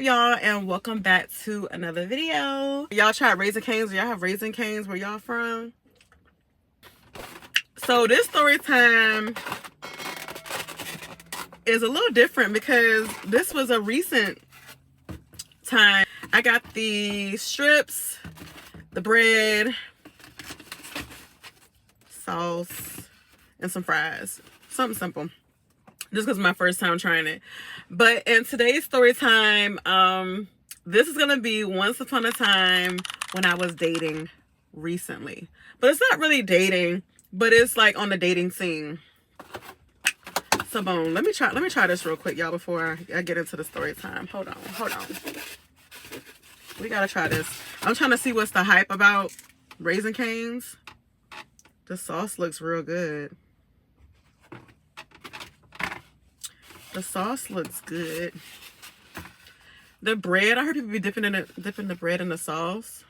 y'all, and welcome back to another video. Y'all try Raising Cane's? Y'all have Raising Cane's where y'all from? So this story time is a little different because this was a recent time. I got the strips, the bread, sauce, and some fries. Something simple. Just because it's my first time trying it. But in today's story time, this is going to be once upon a time when I was dating recently. But it's not really dating, but it's like on the dating scene. So boom, let me try this real quick, y'all, before I get into the story time. Hold on. We got to try this. I'm trying to see what's the hype about Raising Cane's. The sauce looks real good. The sauce looks good. The bread, I heard people be dipping the bread in the sauce.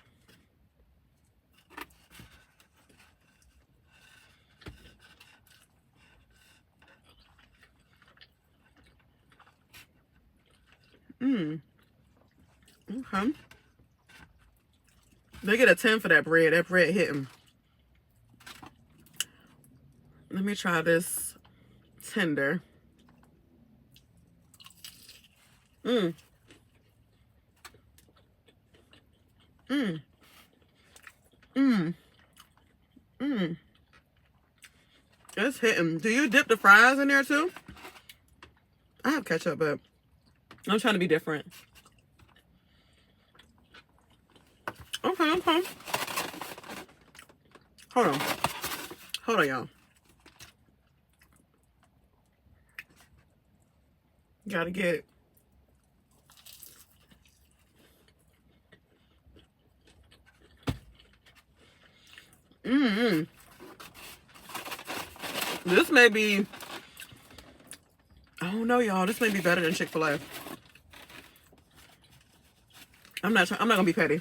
Okay. They get a 10 for that bread. That bread hitting. Let me try this tender. It's hitting. Do you dip the fries in there too? I have ketchup, but I'm trying to be different. Okay. Hold on, y'all. Gotta get it. This may be, I don't know, y'all. This may be better than Chick-fil-A. I'm not gonna be petty,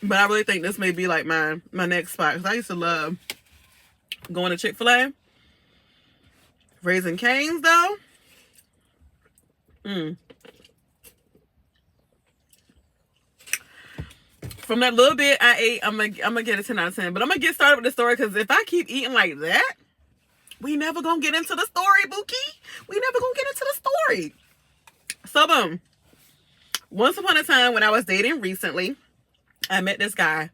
but I really think this may be like my next spot, because I used to love going to Chick-fil-A. Raising Cane's though. From that little bit I ate, I'm gonna get a 10 out of 10. But I'm gonna get started with the story, because if I keep eating like that, we never gonna get into the story, Bookie. We never gonna get into the story. So boom. Once upon a time when I was dating recently, I met this guy.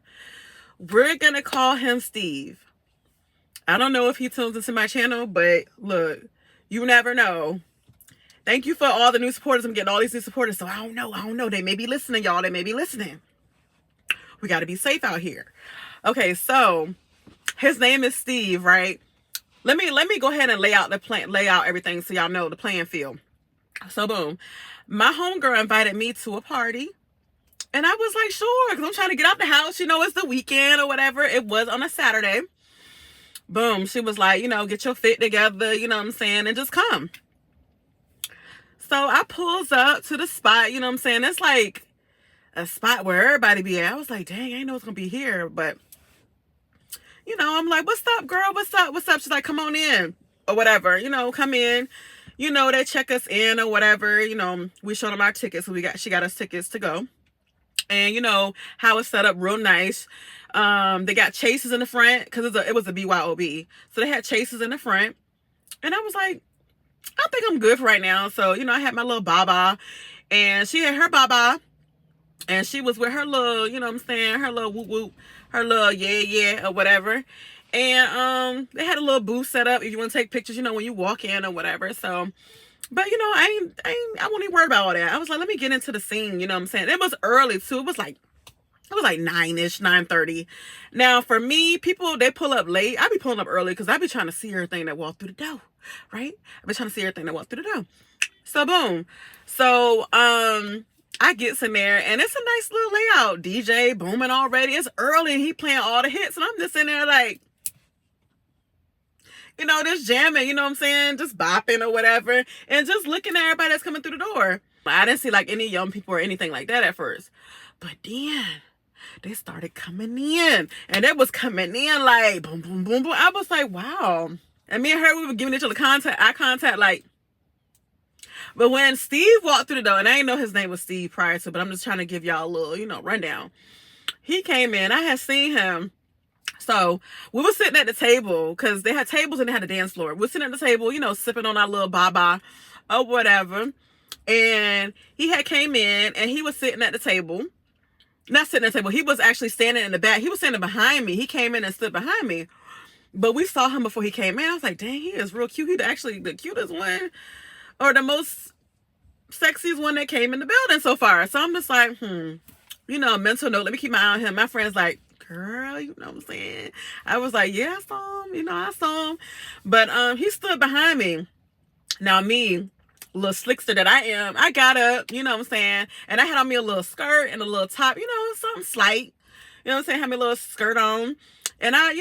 We're gonna call him Steve. I don't know if he tunes into my channel, but look, you never know. Thank you for all the new supporters. I'm getting all these new supporters, so I don't know. They may be listening, y'all. They may be listening. We got to be safe out here. Okay, so his name is Steve, right? Let me go ahead and lay out everything so y'all know the playing field. So boom, my homegirl invited me to a party, and I was like, sure, because I'm trying to get out the house. You know, it's the weekend or whatever. It was on a Saturday. Boom, she was like, get your fit together, you know what I'm saying, and just come. So I pulls up to the spot, you know what I'm saying. It's like a spot where everybody be at. I was like, dang, I ain't know it's gonna be here, but I'm like, what's up, girl? What's up? She's like, come on in or whatever, come in. They check us in or whatever. We showed them our tickets, so she got us tickets to go. And how it's set up, real nice. They got chases in the front because it was a BYOB, so they had chases in the front. And I was like, I think I'm good for right now. So I had my little baba, and she had her baba. And she was with her little, her little whoop whoop, her little yeah or whatever. And they had a little booth set up if you want to take pictures, when you walk in or whatever. So, but I wasn't even worried about all that. I was like, let me get into the scene, It was early too. It was like 9-ish, 9:30. Now for me, people, they pull up late. I be pulling up early because I be trying to see everything that walk through the door, right? I be trying to see everything that walk through the door. So boom. So I gets in there, and it's a nice little layout. DJ booming already. It's early, and he playing all the hits, and I'm just in there like, just jamming, you know what I'm saying? Just bopping or whatever, and just looking at everybody that's coming through the door. I didn't see like any young people or anything like that at first, but then they started coming in, and it was coming in like boom, boom, boom, boom. I was like, wow. And me and her, we were giving each other eye contact, like, But when Steve walked through the door, and I didn't know his name was Steve prior to, but I'm just trying to give y'all a little, rundown. He came in. I had seen him. So we were sitting at the table because they had tables and they had a dance floor. We're sitting at the table, sipping on our little baba or whatever. And he had came in and he was sitting at the table. Not sitting at the table. He was actually standing in the back. He was standing behind me. He came in and stood behind me. But we saw him before he came in. I was like, dang, he is real cute. He's actually the cutest one or the most sexiest one that came in the building so far. So I'm just like, mental note. Let me keep my eye on him. My friend's like, girl, you know what I'm saying? I was like, yeah, I saw him. I saw him. But he stood behind me. Now me, little slickster that I am, I got up, you know what I'm saying? And I had on me a little skirt and a little top, something slight. You know what I'm saying? Had me a little skirt on. And I,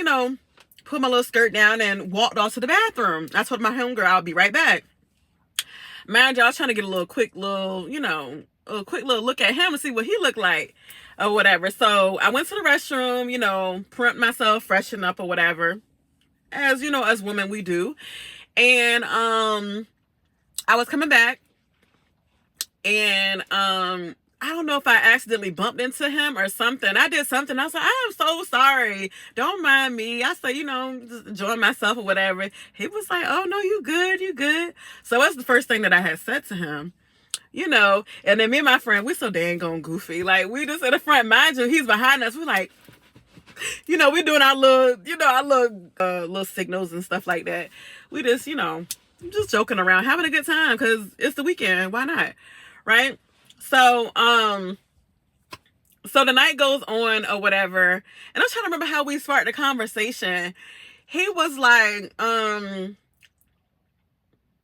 put my little skirt down and walked off to the bathroom. I told my homegirl I'll be right back. Mind you, I was trying to get a quick little look at him and see what he looked like or whatever. So I went to the restroom, prep myself, freshen up or whatever. As, as women we do. And I was coming back and I don't know if I accidentally bumped into him or something. I did something. I was like, I am so sorry. Don't mind me. I said, just enjoying myself or whatever. He was like, oh, no, you good. You good. So that's the first thing that I had said to him, And then me and my friend, we so dang gone goofy. Like, we just in the front. Mind you, he's behind us. We're like, we doing our little signals and stuff like that. We just, just joking around, having a good time because it's the weekend. Why not? Right? So, so the night goes on or whatever. And I'm trying to remember how we sparked the conversation. He was like,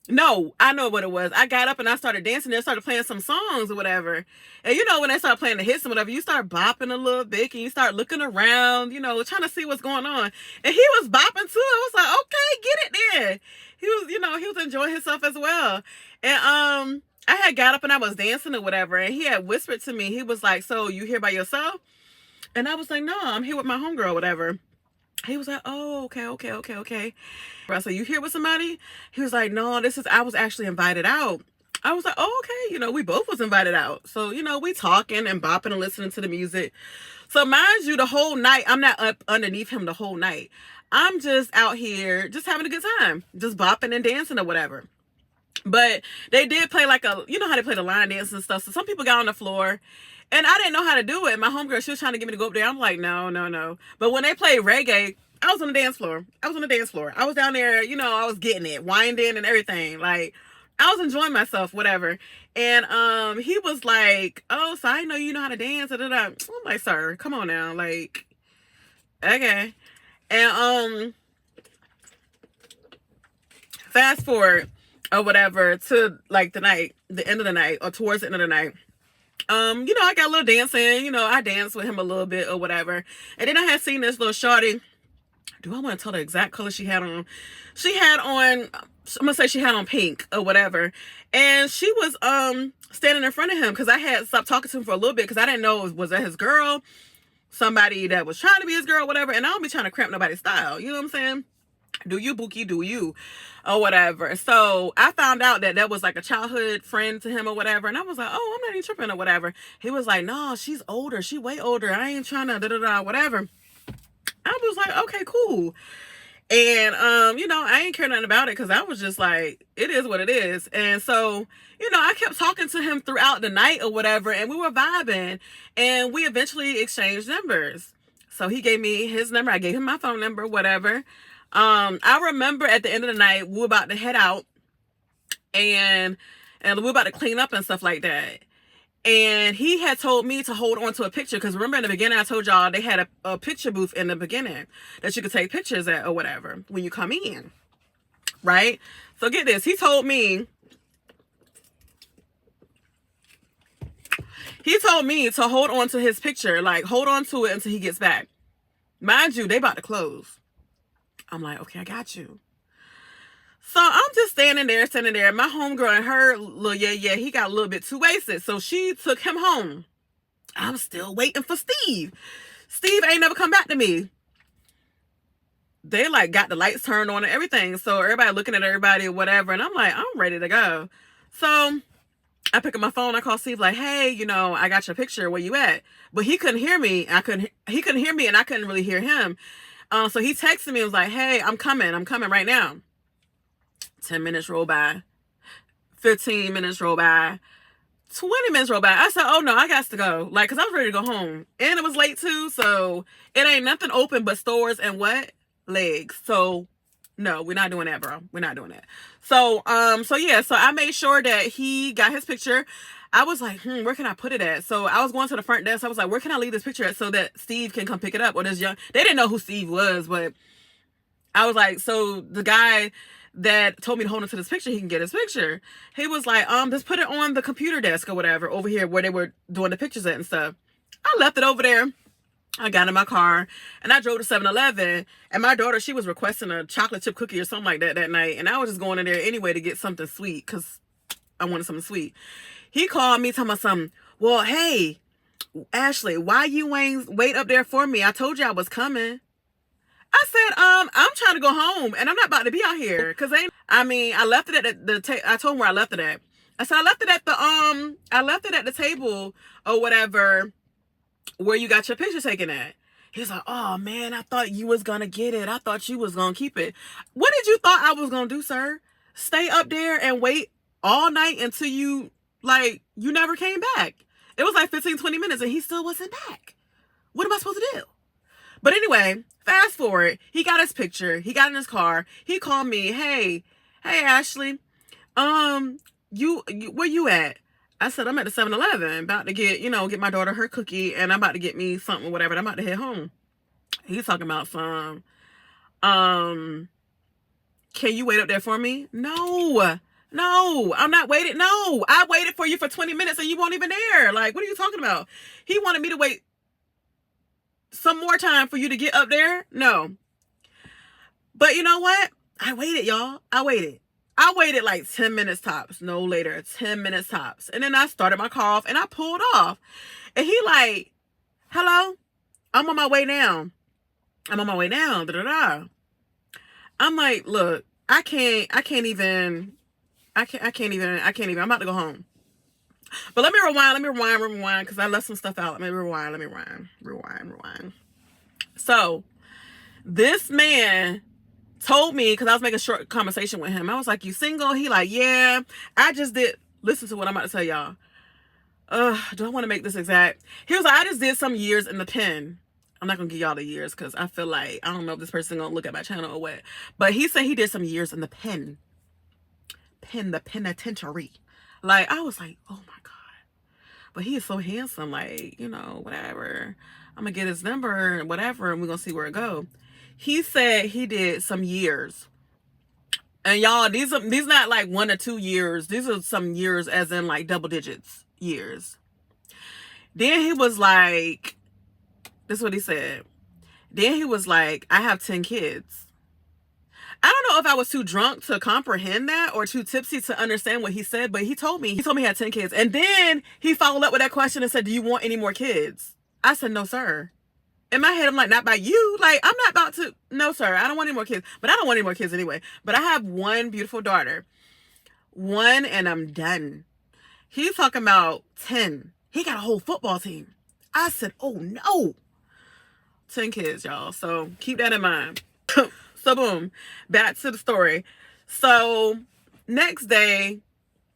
no, I know what it was. I got up and I started dancing and started playing some songs or whatever. And when they start playing the hits and whatever, you start bopping a little bit and you start looking around, trying to see what's going on. And he was bopping too. I was like, okay, get it then. He was, he was enjoying himself as well. And I had got up and I was dancing or whatever. And he had whispered to me, he was like, so you here by yourself? And I was like, no, I'm here with my homegirl or whatever. He was like, oh, okay. I said, you here with somebody? He was like, no, I was actually invited out. I was like, oh, okay. We both was invited out. So, we talking and bopping and listening to the music. So mind you, the whole night, I'm not up underneath him the whole night. I'm just out here, just having a good time, just bopping and dancing or whatever. But they did play like how they play the line dance and stuff. So some people got on the floor and I didn't know how to do it. My homegirl, she was trying to get me to go up there. I'm like, no. But when they played reggae, I was on the dance floor. I was down there, I was getting it, winding and everything. Like, I was enjoying myself, whatever. And he was like, oh, so I know you know how to dance. I'm like, sir, come on now. Like, okay. And fast forward or whatever to like the end of the night or towards the end of the night. I got a little dancing, I danced with him a little bit or whatever. And then I had seen this little shorty. Do I want to tell the exact color she had on? She had on, I'm going to say she had on pink or whatever. And she was standing in front of him because I had stopped talking to him for a little bit because I didn't know was that his girl, somebody that was trying to be his girl, whatever. And I don't be trying to cramp nobody's style. You know what I'm saying? Do you, Bookie, do you, or whatever. So I found out that was like a childhood friend to him or whatever. And I was like, oh, I'm not even tripping or whatever. He was like, no, she's older. She way older. I ain't trying to whatever. I was like, okay, cool. And, I ain't care nothing about it because I was just like, it is what it is. And so, I kept talking to him throughout the night or whatever. And we were vibing. And we eventually exchanged numbers. So he gave me his number. I gave him my phone number, whatever. I remember at the end of the night, we were about to head out and we were about to clean up and stuff like that. And he had told me to hold on to a picture because remember in the beginning, I told y'all they had a picture booth in the beginning that you could take pictures at or whatever when you come in. Right? So get this. He told me to hold on to his picture, like hold on to it until he gets back. Mind you, they about to close. I'm like, okay, I got you. So I'm just standing there. My homegirl and her little he got a little bit too wasted. So she took him home. I'm still waiting for Steve. Steve ain't never come back to me. They like got the lights turned on and everything. So everybody looking at everybody or whatever. And I'm like, I'm ready to go. So I pick up my phone. I call Steve like, hey, you know, I got your picture. Where you at? But he couldn't hear me. He couldn't hear me, and I couldn't really hear him. So he texted me and was like, hey, I'm coming right now. 10 minutes roll by. 15 minutes roll by. 20 minutes roll by. I said, oh no, I got to go. Like, cause I was ready to go home. And it was late too. So it ain't nothing open but stores and what? Legs. So no, we're not doing that, bro. We're not doing that. So yeah, so I made sure that he got his picture. I was like, where can I put it at? So I was going to the front desk. I was like, where can I leave this picture at so that Steve can come pick it up? Or this young, they didn't know who Steve was, but I was like, so the guy that told me to hold him to this picture, he can get his picture. He was like, just put it on the computer desk or whatever over here where they were doing the pictures at and stuff. I left it over there. I got in my car and I drove to 7-Eleven, and my daughter, she was requesting a chocolate chip cookie or something like that night. And I was just going in there anyway to get something sweet because I wanted something sweet. He called me talking about something. Well, hey, Ashley, why you ain't wait up there for me? I told you I was coming. I said, I'm trying to go home and I'm not about to be out here. Cause I left it at I told him where I left it at. I said, I left it at the table or whatever where you got your picture taken at. He was like, oh man, I thought you was gonna get it. I thought you was gonna keep it. What did you thought I was gonna do, sir? Stay up there and wait all night until you never came back. It was like 15, 20 minutes and he still wasn't back. What am I supposed to do? But anyway, fast forward, he got his picture. He got in his car. He called me, hey, Ashley, where you at? I said, I'm at the 7-Eleven, about to get my daughter her cookie, and I'm about to get me something, whatever, and I'm about to head home. He's talking about some, can you wait up there for me? No, I'm not waiting. No, I waited for you for 20 minutes and you weren't even there. Like, what are you talking about? He wanted me to wait some more time for you to get up there? No. But you know what? I waited, y'all. I waited like 10 minutes tops. No later. 10 minutes tops. And then I started my car off and I pulled off. And he like, hello? I'm on my way now. Da-da-da. I'm like, look, I can't even. I'm about to go home. But let me rewind, because I left some stuff out. Let me rewind. So, this man told me, because I was making a short conversation with him. I was like, you single? He like, yeah. I just did, listen to what I'm about to tell y'all. Do I want to make this exact? He was like, I just did some years in the pen. I'm not going to give y'all the years, because I feel like, I don't know if this person going to look at my channel or what. But he said he did some years in the pen. The penitentiary. Like, I was like, oh my God. But he is so handsome, like, whatever. I'm going to get his number, whatever, and we're going to see where it go. He said he did some years. And y'all, these not like 1 or 2 years. These are some years as in like double digits years. Then he was like, this is what he said. Then he was like, I have 10 kids. I don't know if I was too drunk to comprehend that or too tipsy to understand what he said, but he told me he had 10 kids. And then he followed up with that question and said, do you want any more kids? I said, no, sir. In my head, I'm like, not by you. Like, I'm not about to. No, sir. I don't want any more kids. But I don't want any more kids anyway. But I have one beautiful daughter. One, and I'm done. He's talking about 10. He got a whole football team. I said, oh, no. 10 kids, y'all. So keep that in mind. So boom, back to the story. So next day,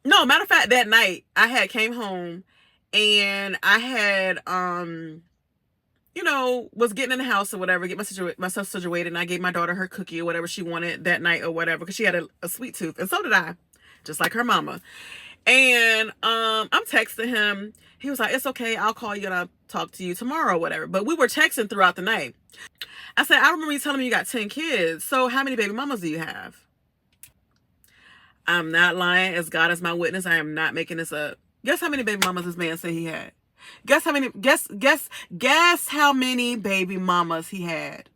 no, matter of fact, that night I had came home and I had, was getting in the house or whatever, get myself situated, and I gave my daughter her cookie or whatever she wanted that night or whatever, because she had a sweet tooth, and so did I, just like her mama. And I'm texting him. He was like, it's okay, I'll call you and I'll talk to you tomorrow or whatever. But we were texting throughout the night. I said, I remember you telling me you got 10 kids. So how many baby mamas do you have? I'm not lying. As God is my witness, I am not making this up. Guess how many baby mamas this man said he had? Guess how many baby mamas he had?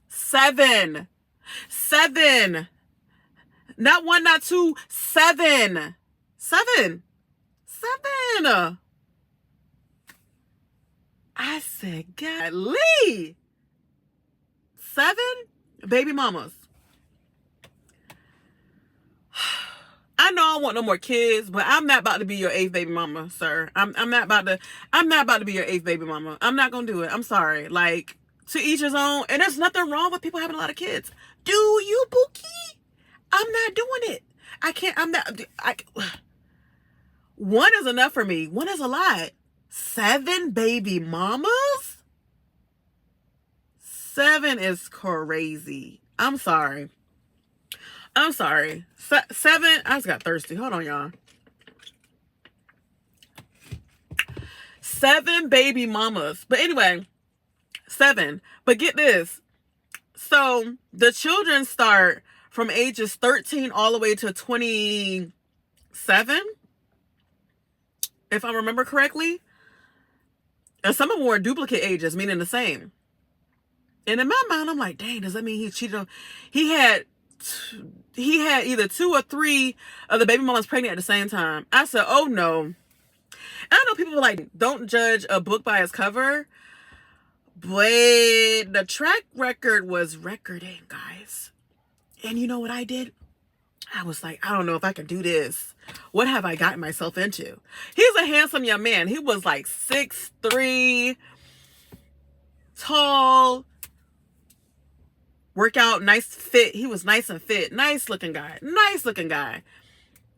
7. 7. Not 1, not 2, 7. 7. I said, golly. 7 baby mamas. I know I don't want no more kids, but I'm not about to be your eighth baby mama, sir. I'm not about to be your eighth baby mama. I'm not gonna do it. I'm sorry. Like, to each his own. And there's nothing wrong with people having a lot of kids. Do you, Bookie? I'm not doing it. I can't. I'm not. One is enough for me. One is a lot. 7 baby mamas? 7 is crazy. I'm sorry. I'm sorry. 7. I just got thirsty. Hold on, y'all. 7 baby mamas. But anyway, 7. But get this. So the children start from ages 13 all the way to 27, if I remember correctly. And some of them were duplicate ages, meaning the same. And in my mind, I'm like, dang, does that mean he cheated on? He had either 2 or 3 of the baby mamas pregnant at the same time. I said, oh no. And I know people were like, don't judge a book by its cover. But the track record was recording, guys. And you know what I did? I was like, I don't know if I can do this. What have I gotten myself into? He's a handsome young man. He was like 6'3", tall, workout, nice fit. He was nice and fit. Nice looking guy. Nice looking guy.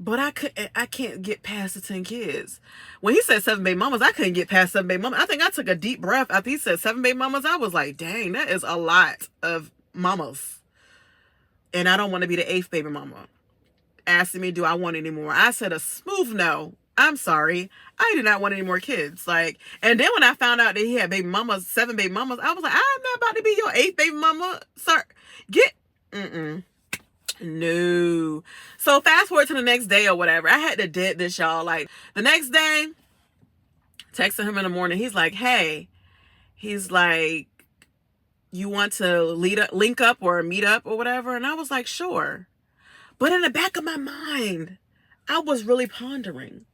But I can't get past the 10 kids. When he said 7 baby mamas, I couldn't get past 7 baby mamas. I think I took a deep breath after he said 7 baby mamas. I was like, dang, that is a lot of mamas. And I don't want to be the 8th baby mama. Asking me, do I want any more? I said a smooth no. I'm sorry. I do not want any more kids. Like, and then when I found out that he had baby mamas, 7 baby mamas, I was like, I'm not about to be your 8th baby mama. Sir, no. So fast forward to the next day or whatever. I had to dead this, y'all. Like, the next day, texting him in the morning. He's like, hey, he's like, you want to link up or meet up or whatever? And I was like, sure. But in the back of my mind, I was really pondering,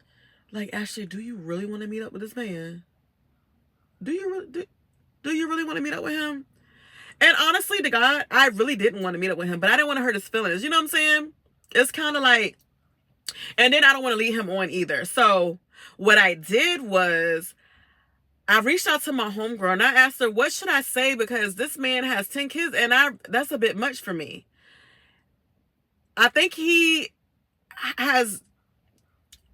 like, Ashley, do you really want to meet up with this man? Do you really want to meet up with him? And honestly, to God, I really didn't want to meet up with him, but I didn't want to hurt his feelings. You know what I'm saying? It's kind of like, and then I don't want to lead him on either. So what I did was I reached out to my homegirl and I asked her, what should I say? Because this man has 10 kids and that's a bit much for me. I think he has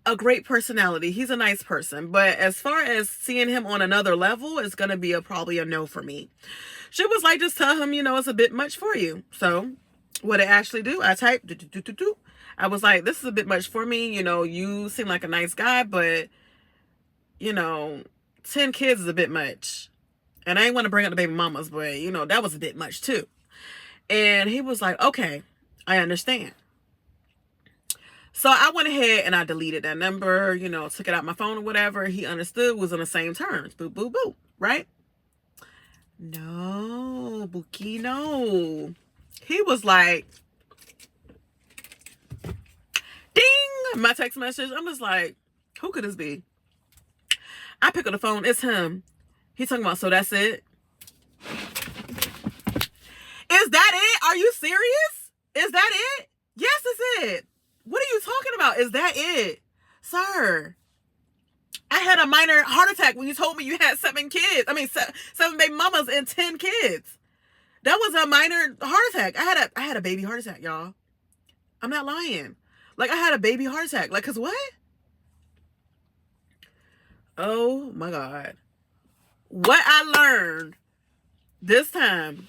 a great personality. He's a nice person. But as far as seeing him on another level, it's going to be probably a no for me. She was like, just tell him, it's a bit much for you. So what did Ashley do? I typed, I was like, this is a bit much for me. You seem like a nice guy, but, 10 kids is a bit much. And I ain't want to bring up the baby mamas, but, that was a bit much too. And he was like, okay, I understand. So I went ahead and I deleted that number, took it out my phone or whatever. He understood, was on the same terms. Boo, boo, boo. Right? No, Bookie, no. He was like, ding, my text message. I'm just like, who could this be? I pick up the phone. It's him. He's talking about, so that's it? Is that it? Are you serious? Is that it? Yes, it's it. What are you talking about? Is that it? Sir, I had a minor heart attack when you told me you had 7 kids. I mean, 7 baby mamas and 10 kids. That was a minor heart attack. I had a baby heart attack, y'all. I'm not lying. Like, I had a baby heart attack. Like, cause what? Oh my God. What I learned this time,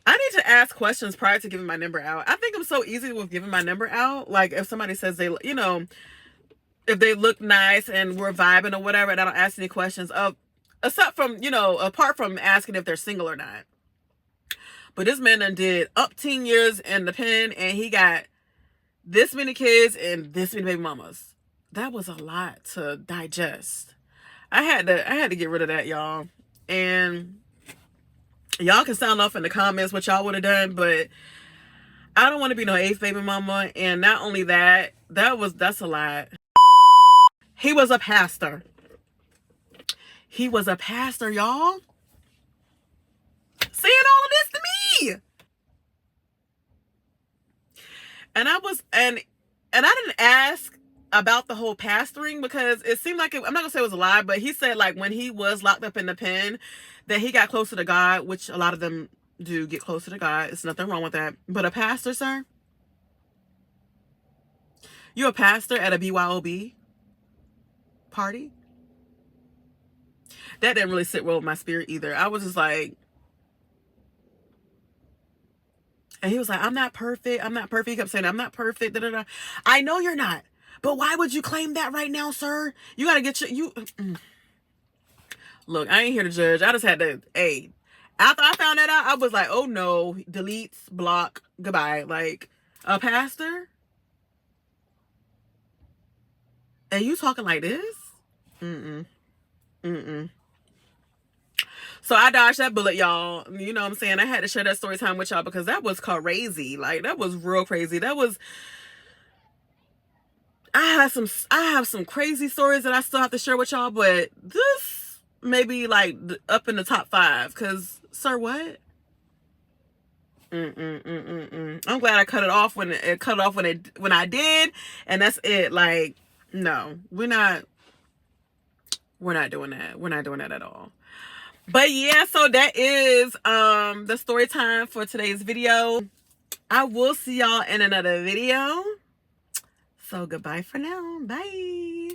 I need to ask questions prior to giving my number out. I think I'm so easy with giving my number out. Like, if somebody says they, if they look nice and we're vibing or whatever, and I don't ask any questions of, except from, apart from asking if they're single or not. But this man done did up 10 years in the pen and he got this many kids and this many baby mamas. That was a lot to digest. I had to get rid of that, y'all. And y'all can sound off in the comments what y'all would have done, but I don't want to be no 8th baby mama. And not only that, that's a lot. He was a pastor. He was a pastor, y'all. Saying all of this to me. And And I didn't ask about the whole pastoring because it seemed like I'm not gonna say it was a lie, but he said like when he was locked up in the pen that he got closer to God, which a lot of them do get closer to God. It's nothing wrong with that. But a pastor, sir? You a pastor at a BYOB party? That didn't really sit well with my spirit either. I was just like, and he was like, I'm not perfect. I'm not perfect. He kept saying, I'm not perfect. Da, da, da. I know you're not. But why would you claim that right now, sir? You got to get you. Look, I ain't here to judge. I just had to, hey, after I found that out, I was like, oh no, deletes, block, goodbye. Like, a pastor? And you talking like this? Mm-mm. Mm-mm. So I dodged that bullet, y'all. You know what I'm saying? I had to share that story time with y'all because that was crazy. Like, that was real crazy. That was... I have some crazy stories that I still have to share with y'all, but this may be like up in the top 5. Cause, sir, what? I'm glad I cut it off when I did, and that's it. Like, no, we're not doing that. We're not doing that at all. But yeah, so that is the story time for today's video. I will see y'all in another video. So goodbye for now. Bye.